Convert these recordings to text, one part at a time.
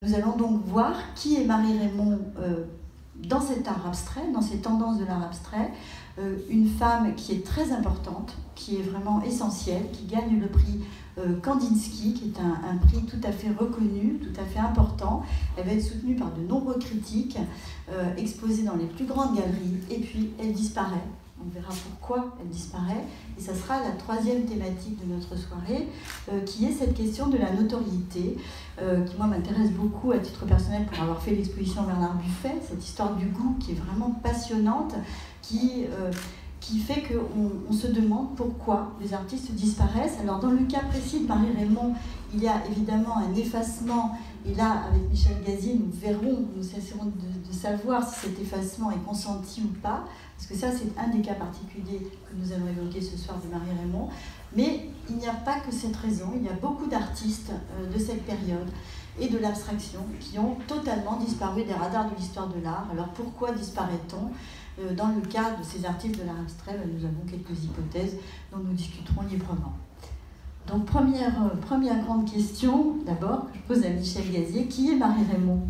Nous allons donc voir qui est Marie Reymond dans cet art abstrait, dans ces tendances de l'art abstrait. Une femme qui est très importante, qui est vraiment essentielle, qui gagne le prix Kandinsky, qui est un prix tout à fait reconnu, tout à fait important. Elle va être soutenue par de nombreux critiques, exposée dans les plus grandes galeries, et puis elle disparaît. On verra pourquoi elle disparaît. Et ça sera la troisième thématique de notre soirée, qui est cette question de la notoriété, qui moi m'intéresse beaucoup à titre personnel pour avoir fait l'exposition Bernard Buffet, cette histoire du goût qui est vraiment passionnante, qui fait qu'on se demande pourquoi les artistes disparaissent. Alors dans le cas précis de Marie Reymond, il y a évidemment un effacement, et là avec Michel Gazier nous verrons, nous essaierons de savoir si cet effacement est consenti ou pas, parce que ça c'est un des cas particuliers que nous allons évoquer ce soir de Marie Reymond. Mais il n'y a pas que cette raison, il y a beaucoup d'artistes de cette période et de l'abstraction qui ont totalement disparu des radars de l'histoire de l'art. Alors pourquoi disparaît-on ? Dans le cas de ces artistes de l'art abstrait, nous avons quelques hypothèses dont nous discuterons librement. Donc première grande question, d'abord, que je pose à Michel Gazier, qui est Marie Reymond ?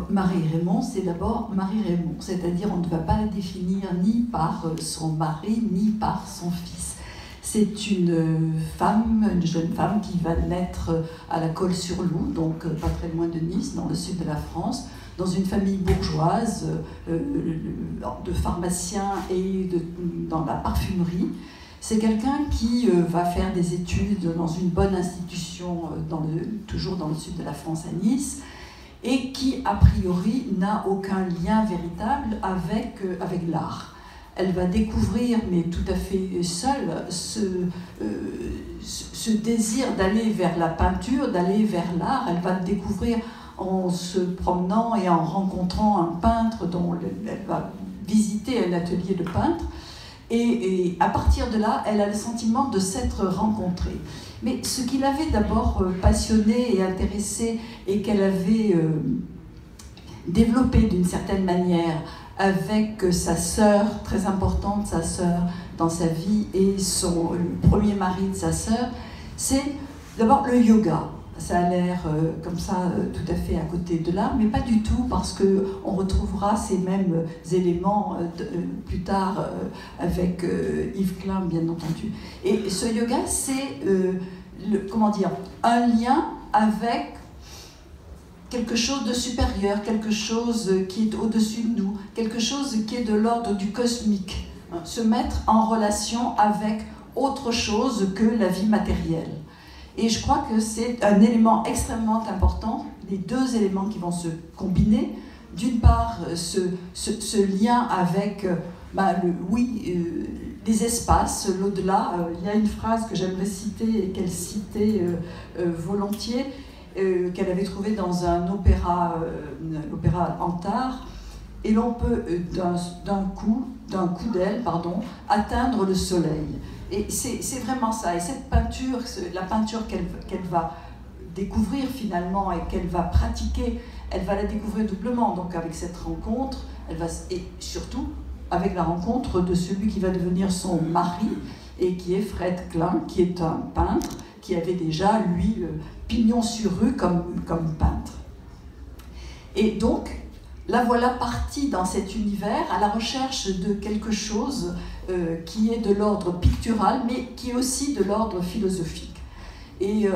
Marie Reymond, c'est d'abord Marie Reymond, c'est-à-dire on ne va pas la définir ni par son mari, ni par son fils. C'est une jeune femme qui va naître à la Colle-sur-Loup, donc pas très loin de Nice, dans le sud de la France, dans une famille bourgeoise de pharmaciens et dans la parfumerie. C'est quelqu'un qui va faire des études dans une bonne institution, toujours dans le sud de la France, à Nice, et qui, a priori, n'a aucun lien véritable avec l'art. Elle va découvrir, mais tout à fait seule, ce désir d'aller vers la peinture, d'aller vers l'art. Elle va le découvrir en se promenant et en rencontrant un peintre dont elle va visiter un atelier de peintre. Et à partir de là, elle a le sentiment de s'être rencontrée. Mais ce qui l'avait d'abord passionnée et intéressée, et qu'elle avait développé d'une certaine manière avec sa sœur, très importante, sa sœur dans sa vie, et le premier mari de sa sœur, c'est d'abord le yoga. Ça a l'air comme ça tout à fait à côté de l'art, mais pas du tout, parce qu'on retrouvera ces mêmes éléments plus tard avec Yves Klein, bien entendu. Et ce yoga, c'est un lien avec quelque chose de supérieur, quelque chose qui est au-dessus de nous, quelque chose qui est de l'ordre du cosmique. Se mettre en relation avec autre chose que la vie matérielle. Et je crois que c'est un élément extrêmement important, les deux éléments qui vont se combiner. D'une part, ce lien avec les espaces, l'au-delà. Il y a une phrase que j'aimerais citer et qu'elle citait volontiers, qu'elle avait trouvée dans un opéra, l'opéra Antar. Et l'on peut d'un coup d'aile, atteindre le soleil. Et c'est vraiment ça. Et cette peinture, la peinture qu'elle va découvrir finalement et qu'elle va pratiquer, elle va la découvrir doublement. Donc avec cette rencontre, et surtout avec la rencontre de celui qui va devenir son mari, et qui est Fred Klein, qui est un peintre qui avait déjà, lui, pignon sur rue comme peintre. Et donc, la voilà partie dans cet univers à la recherche de quelque chose qui est de l'ordre pictural, mais qui est aussi de l'ordre philosophique. Et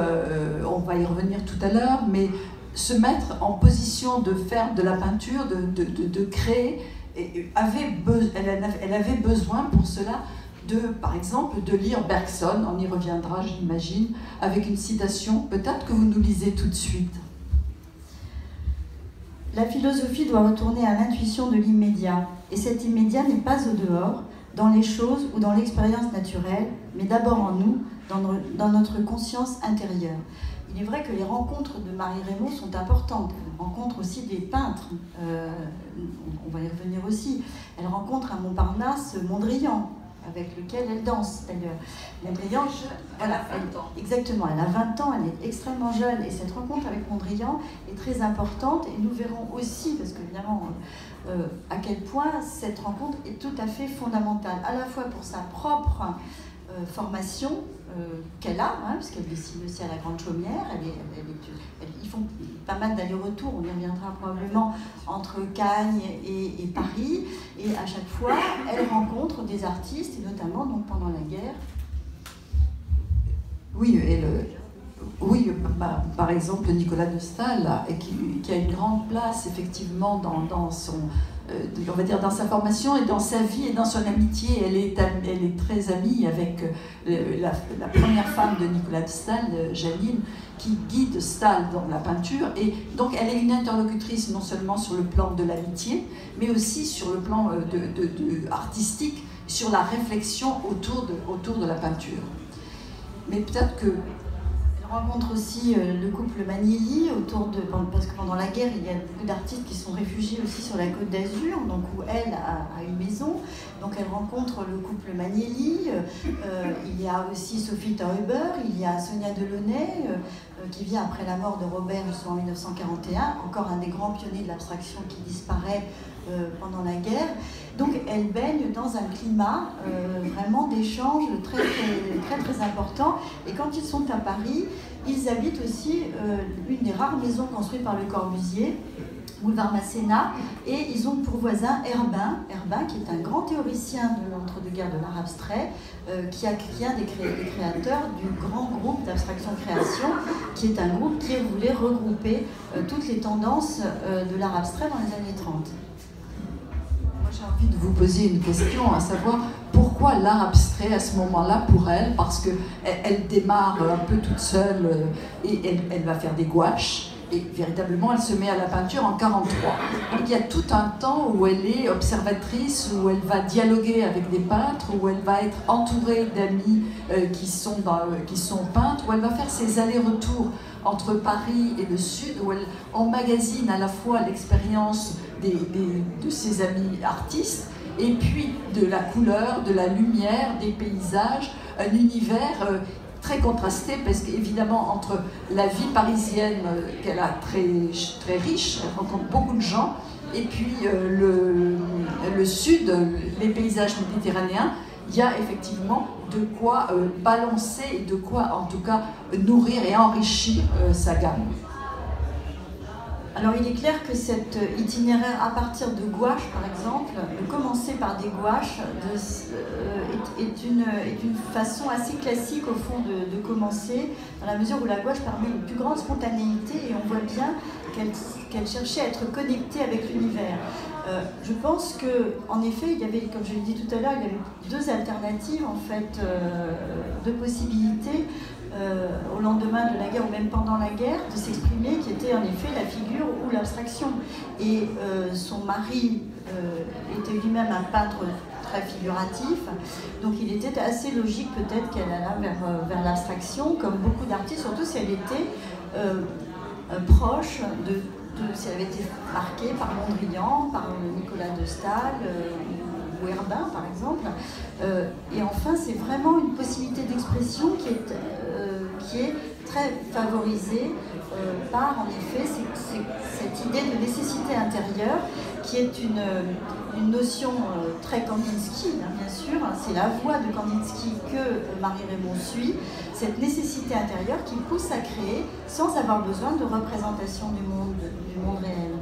on va y revenir tout à l'heure, mais se mettre en position de faire de la peinture, de créer, elle avait besoin pour cela, par exemple, de lire Bergson, on y reviendra, j'imagine, avec une citation, peut-être que vous nous lisez tout de suite. La philosophie doit retourner à l'intuition de l'immédiat, et cet immédiat n'est pas au dehors, dans les choses ou dans l'expérience naturelle, mais d'abord en nous, dans notre conscience intérieure. Il est vrai que les rencontres de Marie Reymond sont importantes. Elle rencontre aussi des peintres, on va y revenir aussi. Elle rencontre à Montparnasse Mondrian, avec lequel elle danse d'ailleurs. Mondrian, voilà, exactement, elle a 20 ans, elle est extrêmement jeune, et cette rencontre avec Mondrian est très importante, et nous verrons aussi, parce qu'évidemment, à quel point cette rencontre est tout à fait fondamentale, à la fois pour sa propre formation qu'elle a, hein, puisqu'elle dessine aussi à la Grande Chaumière. Ils font pas mal d'allers-retours, on y reviendra probablement, entre Cagnes et Paris. Et à chaque fois, elle rencontre des artistes, et notamment donc, pendant la guerre. Oui, par exemple, Nicolas de Staël, qui a une grande place, effectivement, dans son... on va dire dans sa formation et dans sa vie et dans son amitié. Elle est très amie avec la première femme de Nicolas de Staël, Janine, qui guide Staël dans la peinture. Et donc elle est une interlocutrice non seulement sur le plan de l'amitié, mais aussi sur le plan artistique, sur la réflexion autour de la peinture. Mais peut-être que... rencontre aussi le couple Magnelli parce que pendant la guerre il y a beaucoup d'artistes qui sont réfugiés aussi sur la Côte d'Azur, donc où elle a une maison, donc elle rencontre le couple Magnelli. Il y a aussi Sophie Tauber, il y a Sonia Delaunay qui vient après la mort de Robert en 1941, encore un des grands pionniers de l'abstraction qui disparaît pendant la guerre. Donc elle baigne dans un climat vraiment d'échange très, très, très important. Et quand ils sont à Paris, ils habitent aussi une des rares maisons construites par Le Corbusier, boulevard Masséna, et ils ont pour voisin Herbin, qui est un grand théoricien de l'entre-deux-guerres de l'art abstrait, qui est un des créateurs du grand groupe d'abstraction-création, qui est un groupe qui voulait regrouper toutes les tendances de l'art abstrait dans les années 30. J'ai envie de vous poser une question, à savoir pourquoi l'art abstrait à ce moment-là pour elle, parce qu'elle démarre un peu toute seule et elle va faire des gouaches et véritablement elle se met à la peinture en 1943. Donc il y a tout un temps où elle est observatrice, où elle va dialoguer avec des peintres, où elle va être entourée d'amis qui sont peintres, où elle va faire ses allers-retours entre Paris et le Sud, où elle emmagasine à la fois l'expérience de ses amis artistes, et puis de la couleur, de la lumière, des paysages, un univers très contrasté, parce qu'évidemment entre la vie parisienne qu'elle a très, très riche, elle rencontre beaucoup de gens, et puis le Sud, les paysages méditerranéens, il y a effectivement de quoi balancer et de quoi en tout cas nourrir et enrichir sa gamme. Alors il est clair que cet itinéraire à partir de gouaches, par exemple, de commencer par des gouaches, est une façon assez classique au fond de commencer, dans la mesure où la gouache permet une plus grande spontanéité et on voit bien qu'elle cherchait à être connectée avec l'univers. Je pense qu'en effet, il y avait, comme je l'ai dit tout à l'heure, il y avait deux alternatives, en fait, deux possibilités. Au lendemain de la guerre ou même pendant la guerre, de s'exprimer, qui était en effet la figure ou l'abstraction. Et son mari était lui-même un peintre très figuratif, donc il était assez logique peut-être qu'elle allait vers l'abstraction, comme beaucoup d'artistes, surtout si elle était proche si elle avait été marquée par Mondrian, par Nicolas de Staël, ou Herbin par exemple. Et enfin, c'est vraiment une possibilité d'expression qui est très favorisée par, en effet, cette idée de nécessité intérieure, qui est une notion très Kandinsky, hein, bien sûr. C'est la voie de Kandinsky que Marie-Raymond suit, cette nécessité intérieure qui pousse à créer sans avoir besoin de représentation du monde réel.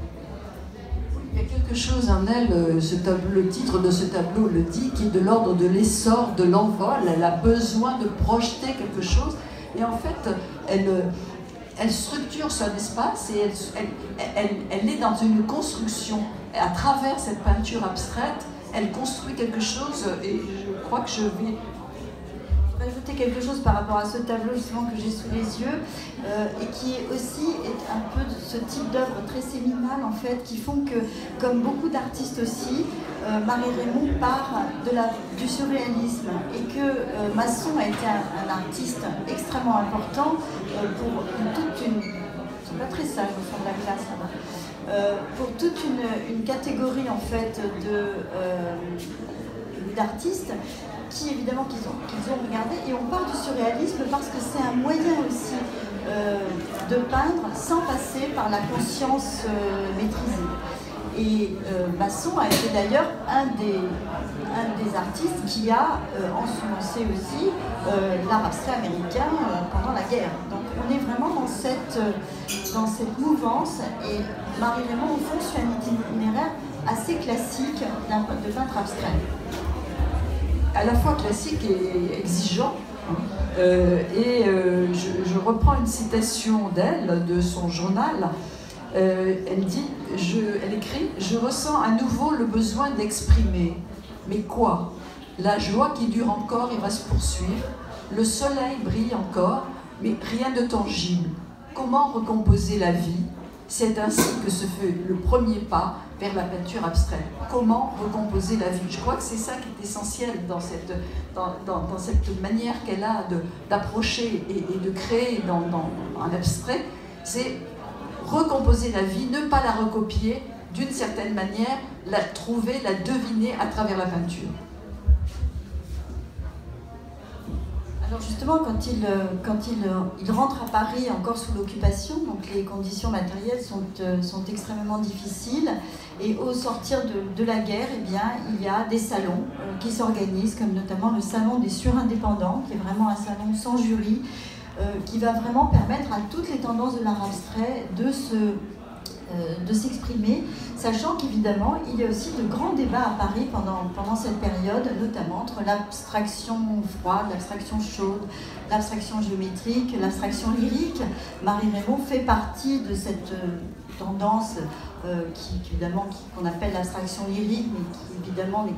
Il y a quelque chose en elle, le titre de ce tableau le dit, qui est de l'ordre de l'essor, de l'envol. Elle a besoin de projeter quelque chose. Et en fait, elle structure son espace et elle est dans une construction. Et à travers cette peinture abstraite, elle construit quelque chose et je crois que je vais ajouter quelque chose par rapport à ce tableau justement que j'ai sous les yeux et qui est aussi un peu de ce type d'œuvre très séminale en fait, qui font que, comme beaucoup d'artistes aussi, Marie-Raymond part du surréalisme et que Masson a été un artiste extrêmement important pour toute une... C'est pas très sage au fond de la classe là-bas. Pour toute une catégorie en fait d'artistes qui évidemment qu'ils ont regardé, et on part du surréalisme parce que c'est un moyen aussi de peindre sans passer par la conscience maîtrisée. Et Masson a été d'ailleurs un un des artistes qui a ensemencé aussi l'art abstrait américain pendant la guerre. Donc on est vraiment dans cette mouvance, et Marie Reymond, au fond, suit un itinéraire assez classique de peintre abstrait. À la fois classique et exigeant. Je reprends une citation d'elle, de son journal. Elle écrit « Je ressens à nouveau le besoin d'exprimer. Mais quoi? La joie qui dure encore et va se poursuivre. Le soleil brille encore, mais rien de tangible. Comment recomposer la vie? C'est ainsi que se fait le premier pas vers la peinture abstraite. Comment recomposer la vie? Je crois que c'est ça qui est essentiel dans cette manière qu'elle a d'approcher et de créer en abstrait. C'est recomposer la vie, ne pas la recopier, d'une certaine manière, la trouver, la deviner à travers la peinture. Alors justement, quand il rentre à Paris encore sous l'occupation, donc les conditions matérielles sont extrêmement difficiles, et au sortir de la guerre, eh bien, il y a des salons qui s'organisent, comme notamment le salon des surindépendants, qui est vraiment un salon sans jury, qui va vraiment permettre à toutes les tendances de l'art abstrait de s'exprimer, sachant qu'évidemment, il y a aussi de grands débats à Paris pendant cette période, notamment entre l'abstraction froide, l'abstraction chaude, l'abstraction géométrique, l'abstraction lyrique. Marie Reymond fait partie de cette tendance qu'on appelle l'abstraction lyrique, mais qui évidemment n'est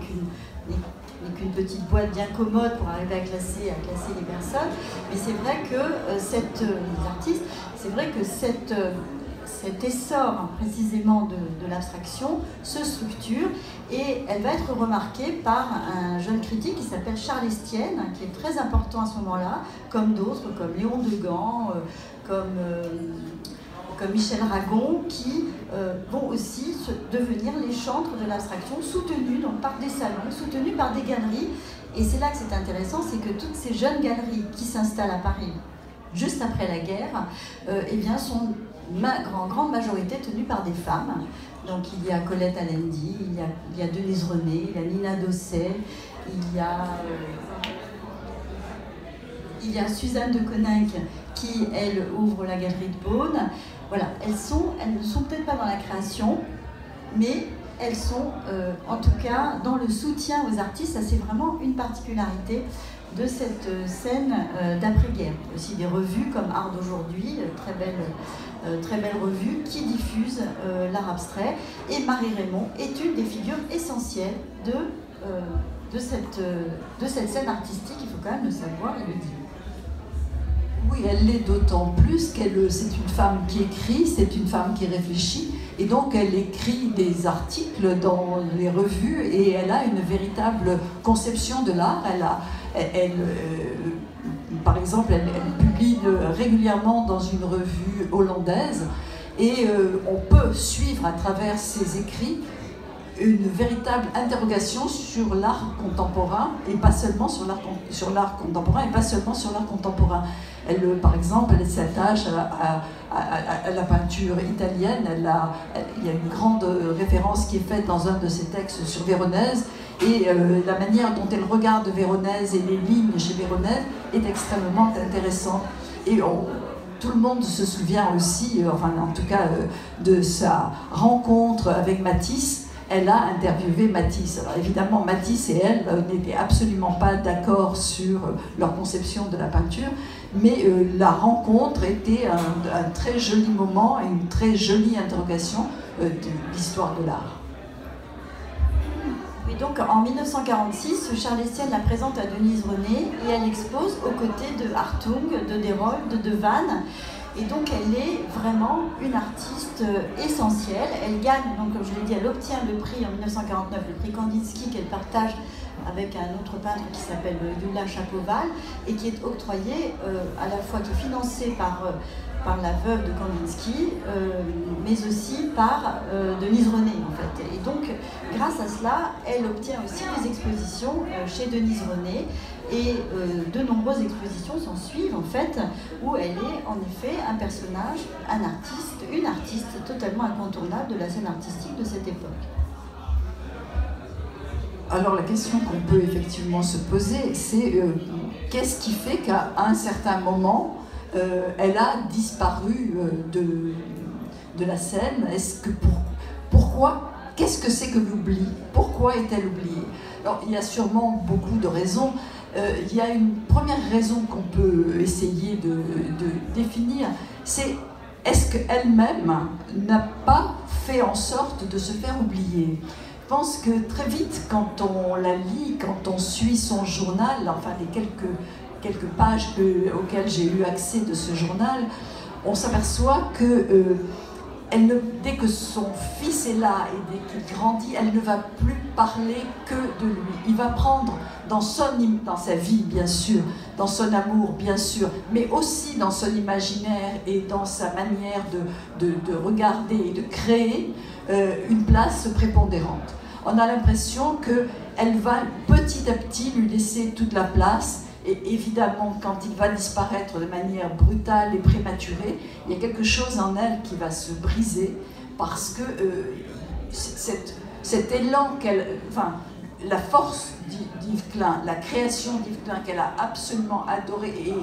qu'une petite boîte bien commode pour arriver à classer les personnes. Mais c'est vrai que les artistes, c'est vrai que cet essor précisément de l'abstraction se structure, et elle va être remarquée par un jeune critique qui s'appelle Charles Estienne, qui est très important à ce moment-là, comme d'autres, comme Léon Degan, comme Michel Ragon, qui vont aussi devenir les chantres de l'abstraction, soutenus donc par des salons, soutenus par des galeries. Et c'est là que c'est intéressant, c'est que toutes ces jeunes galeries qui s'installent à Paris juste après la guerre, eh bien, sont en grande majorité tenues par des femmes. Donc il y a Colette Allendy, il y a Denise René, il y a Nina Dosset, il y a Suzanne de Koninck qui, elle, ouvre la galerie de Beaune. Voilà, elles ne sont peut-être pas dans la création, mais elles sont en tout cas dans le soutien aux artistes. Ça, c'est vraiment une particularité de cette scène d'après-guerre. Aussi des revues comme Art d'aujourd'hui, très belle revue qui diffuse l'art abstrait. Et Marie Reymond est une des figures essentielles de cette scène artistique. Il faut quand même le savoir et le dire. Oui, elle l'est d'autant plus qu'elle, c'est une femme qui écrit, c'est une femme qui réfléchit, et donc elle écrit des articles dans les revues, et elle a une véritable conception de l'art. Par exemple, elle publie régulièrement dans une revue hollandaise, et on peut suivre à travers ses écrits une véritable interrogation sur l'art contemporain, et pas seulement sur l'art contemporain, et pas seulement sur l'art contemporain. Elle, par exemple, elle s'attache à la peinture italienne. Il y a une grande référence qui est faite dans un de ses textes sur Véronèse, et la manière dont elle regarde Véronèse et les lignes chez Véronèse est extrêmement intéressante. Et tout le monde se souvient aussi, enfin en tout cas, de sa rencontre avec Matisse. Elle a interviewé Matisse. Alors évidemment, Matisse et elle n'étaient absolument pas d'accord sur leur conception de la peinture, mais la rencontre était un très joli moment et une très jolie interrogation de l'histoire de l'art. Oui, donc en 1946, Charles Estienne la présente à Denise René, et elle expose aux côtés de Hartung, de Desrolles, de Devanne. Et donc elle est vraiment une artiste essentielle. Elle gagne, donc comme je l'ai dit, elle obtient le prix en 1949, le prix Kandinsky, qu'elle partage avec un autre peintre qui s'appelle Gyula Chapoval, et qui est octroyé à la fois, qui est financé par la veuve de Kandinsky, mais aussi par Denise René en fait. Et donc grâce à cela, elle obtient aussi des expositions chez Denise René, et de nombreuses expositions s'en suivent en fait, où elle est en effet un personnage, une artiste totalement incontournable de la scène artistique de cette époque. Alors la question qu'on peut effectivement se poser, c'est qu'est-ce qui fait qu'à un certain moment, elle a disparu de la scène? Est-ce que pourquoi? Qu'est-ce que c'est que l'oubli? Pourquoi est-elle oubliée? Alors il y a sûrement beaucoup de raisons. Il y a une première raison qu'on peut essayer de définir, c'est est-ce qu'elle-même n'a pas fait en sorte de se faire oublier? Je pense que très vite, quand on la lit, quand on suit son journal, enfin les quelques pages auxquelles j'ai eu accès de ce journal, on s'aperçoit que dès que son fils est là et dès qu'il grandit, elle ne va plus parler que de lui. Il va prendre dans sa vie, bien sûr, dans son amour, bien sûr, mais aussi dans son imaginaire et dans sa manière de regarder et de créer une place prépondérante. On a l'impression qu'elle va petit à petit lui laisser toute la place. Et évidemment, quand il va disparaître de manière brutale et prématurée, il y a quelque chose en elle qui va se briser parce que cet élan la force d'Yves Klein, la création d'Yves Klein qu'elle a absolument adorée et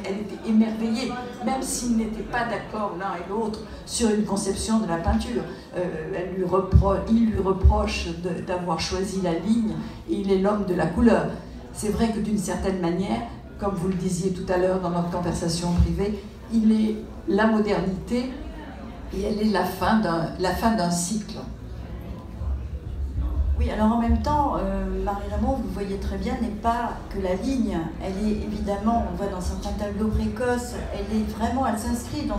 elle était émerveillée, même s'ils n'étaient pas d'accord l'un et l'autre sur une conception de la peinture. Il lui reproche d'avoir choisi la ligne et il est l'homme de la couleur. C'est vrai que d'une certaine manière, comme vous le disiez tout à l'heure dans notre conversation privée, il est la modernité et elle est la fin d'un cycle. Oui, alors en même temps, Marie-Reymond, vous voyez très bien, n'est pas que la ligne. Elle est évidemment, on voit dans certains tableaux précoces, elle s'inscrit dans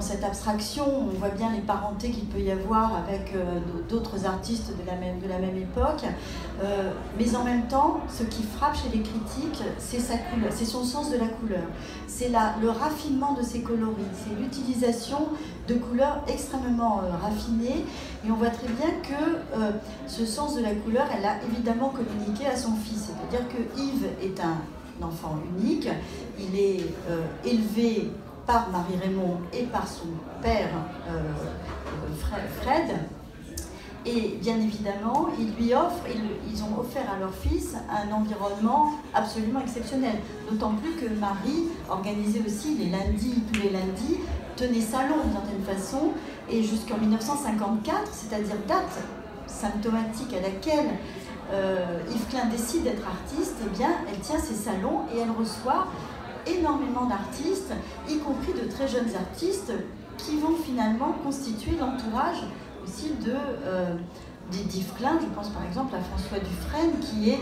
cette abstraction. On voit bien les parentés qu'il peut y avoir avec d'autres artistes de la même époque. Mais en même temps, ce qui frappe chez les critiques, c'est sa couleur, c'est son sens de la couleur. C'est le raffinement de ses coloris, c'est l'utilisation de couleurs extrêmement raffinées. Et on voit très bien que ce sens de la couleur, elle l'a évidemment communiqué à son fils. C'est-à-dire que Yves est un enfant unique, il est élevé par Marie-Reymond et par son père Fred. Et bien évidemment, ils ont offert à leur fils un environnement absolument exceptionnel. D'autant plus que Marie organisait aussi tous les lundis, tenait salon d'une certaine façon, et jusqu'en 1954, c'est-à-dire date symptomatique à laquelle Yves Klein décide d'être artiste, eh bien, elle tient ses salons et elle reçoit énormément d'artistes, y compris de très jeunes artistes, qui vont finalement constituer l'entourage aussi d'Yves Klein. Je pense par exemple à François Dufresne qui est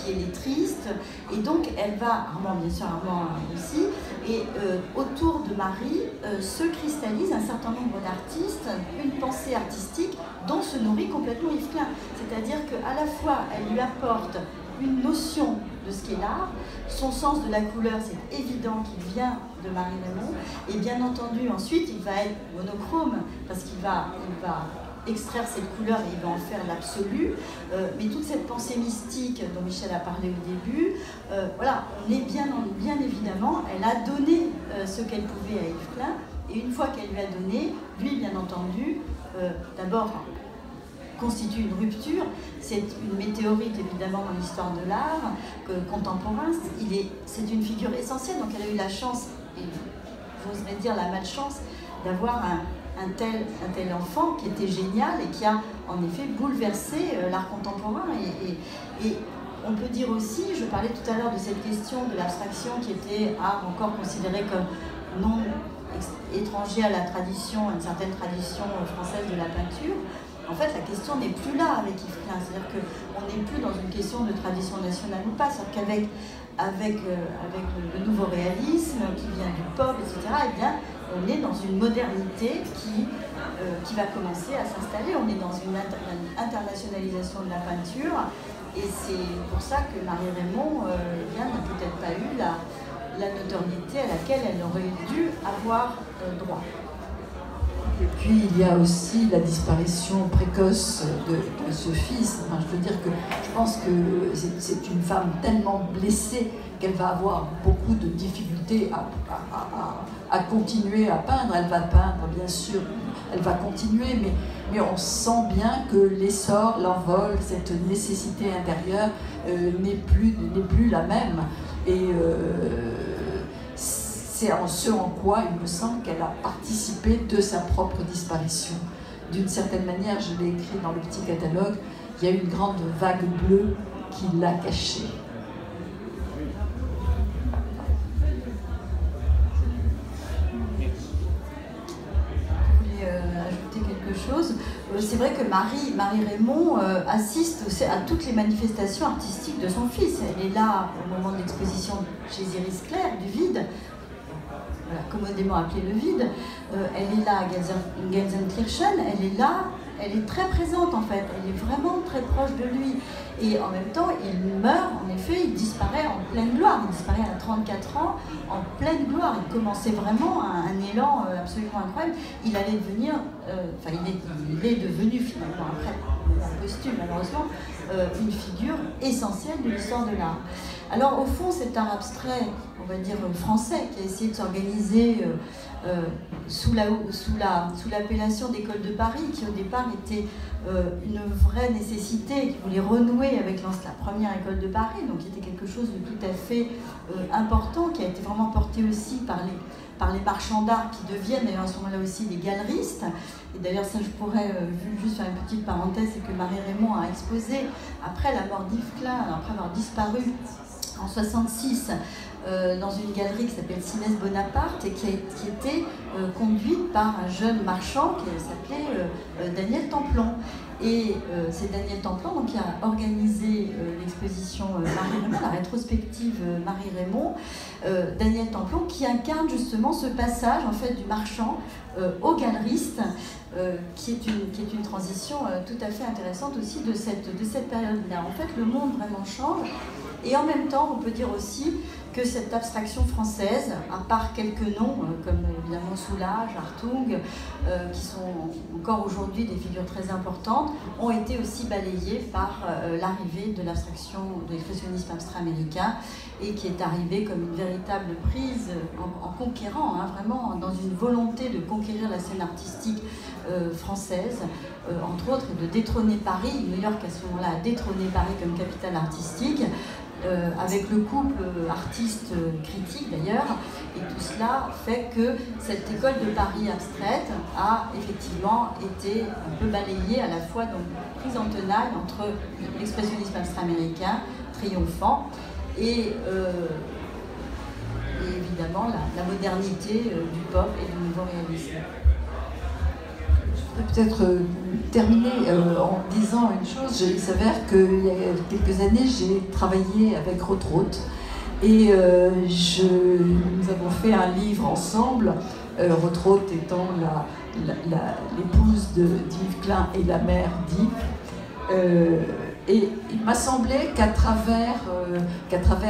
lettriste, et donc elle va, Armand bien sûr, Armand aussi, et autour de Marie se cristallise un certain nombre d'artistes, une pensée artistique dont se nourrit complètement Yves Klein. C'est-à-dire qu'à la fois elle lui apporte une notion de ce qu'est l'art, son sens de la couleur, c'est évident qu'il vient de Marie-Reymond, et bien entendu ensuite il va être monochrome parce qu'il va extraire cette couleur et il va en faire l'absolu, mais toute cette pensée mystique dont Michel a parlé au début, voilà, on est bien évidemment, elle a donné ce qu'elle pouvait à Yves Klein, et une fois qu'elle lui a donné, lui bien entendu, d'abord constitue une rupture, c'est une météorite évidemment dans l'histoire de l'art contemporain, c'est une figure essentielle, donc elle a eu la chance, et j'oserais dire la malchance, d'avoir un tel enfant qui était génial et qui a en effet bouleversé l'art contemporain. Et on peut dire aussi, je parlais tout à l'heure de cette question de l'abstraction qui était art encore considéré comme non étranger à la tradition, à une certaine tradition française de la peinture. En fait, la question n'est plus là avec Yves Klein, c'est-à-dire qu'on n'est plus dans une question de tradition nationale ou pas, c'est-à-dire qu'avec le nouveau réalisme qui vient du pop, etc., eh bien, on est dans une modernité qui va commencer à s'installer, on est dans une internationalisation de la peinture, et c'est pour ça que Marie-Reymond n'a peut-être pas eu la notoriété à laquelle elle aurait dû avoir droit. Et puis il y a aussi la disparition précoce de ce fils. Enfin, je veux dire que je pense que c'est une femme tellement blessée qu'elle va avoir beaucoup de difficultés à continuer à peindre. Elle va peindre bien sûr elle va continuer, mais on sent bien que l'essor, l'envol, cette nécessité intérieure n'est plus la même. Et c'est en ce en quoi il me semble qu'elle a participé de sa propre disparition. D'une certaine manière, je l'ai écrit dans le petit catalogue, il y a une grande vague bleue qui l'a cachée. C'est vrai que Marie Reymond assiste à toutes les manifestations artistiques de son fils. Elle est là au moment de l'exposition chez Iris Clair, du Vide, voilà, commodément appelé le Vide. Elle est là à Gelsenkirchen, elle est là, elle est très présente en fait, elle est vraiment très proche de lui. Et en même temps, il meurt, en effet, il disparaît en pleine gloire. Il disparaît à 34 ans, en pleine gloire. Il commençait vraiment un élan absolument incroyable. Il allait devenir, il est devenu finalement, après, posthume malheureusement, une figure essentielle de l'histoire de l'art. Alors au fond, cet art abstrait, on va dire français, qui a essayé de s'organiser sous l'appellation d'École de Paris, qui au départ était une vraie nécessité, qui voulait renouer avec la première école de Paris, donc qui était quelque chose de tout à fait important, qui a été vraiment porté aussi par les marchands d'art qui deviennent d'ailleurs à ce moment-là aussi des galeristes. Et d'ailleurs ça je pourrais juste faire une petite parenthèse, c'est que Marie Reymond a exposé après la mort d'Yves Klein, après avoir disparu en 1966, dans une galerie qui s'appelle Cines Bonaparte et qui était conduite par un jeune marchand qui s'appelait Daniel Templon. Et c'est Daniel Templon donc, qui a organisé l'exposition Marie Reymond, la rétrospective Marie Reymond. Daniel Templon qui incarne justement ce passage en fait, du marchand au galeriste, qui est une transition tout à fait intéressante aussi de cette période-là. En fait, le monde vraiment change. Et en même temps, on peut dire aussi que cette abstraction française, à part quelques noms, comme évidemment Soulages, Hartung, qui sont encore aujourd'hui des figures très importantes, ont été aussi balayées par l'arrivée de l'abstraction, de l'expressionnisme abstrait américain, et qui est arrivée comme une véritable prise en conquérant, vraiment dans une volonté de conquérir la scène artistique française, entre autres, et de détrôner Paris. New York, à ce moment-là, a détrôné Paris comme capitale artistique, avec le couple artiste-critique d'ailleurs, et tout cela fait que cette école de Paris abstraite a effectivement été un peu balayée à la fois, donc prise en tenaille entre l'expressionnisme abstrait américain triomphant et évidemment la modernité du pop et du nouveau réalisme. Peut-être terminer en disant une chose. Il s'avère qu'il y a quelques années, j'ai travaillé avec Rothroth et nous avons fait un livre ensemble, Rothroth étant l'épouse d'Yves Klein et la mère d'Yves. Et il m'a semblé qu'à travers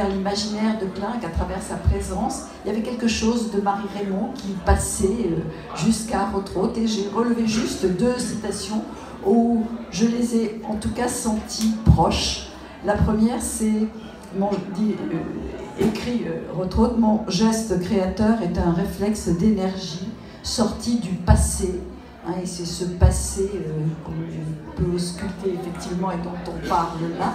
l'imaginaire de Klein, qu'à travers sa présence, il y avait quelque chose de Marie Reymond qui passait jusqu'à Rothroth. Et j'ai relevé juste 2 citations où je les ai en tout cas senties proches. La première, c'est, écrit Rothroth, « Mon geste créateur est un réflexe d'énergie sorti du passé ». Et c'est ce passé qu'on peut ausculter effectivement et dont on parle là.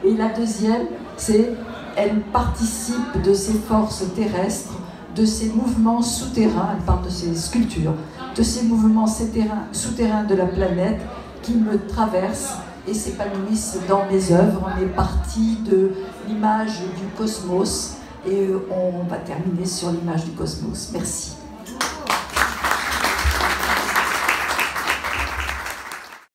Et la deuxième, c'est elle participe de ces forces terrestres, de ces mouvements souterrains, elle parle de ces sculptures, de ces mouvements souterrains de la planète qui me traversent et s'épanouissent dans mes œuvres. On est parti de l'image du cosmos et on va terminer sur l'image du cosmos. Merci.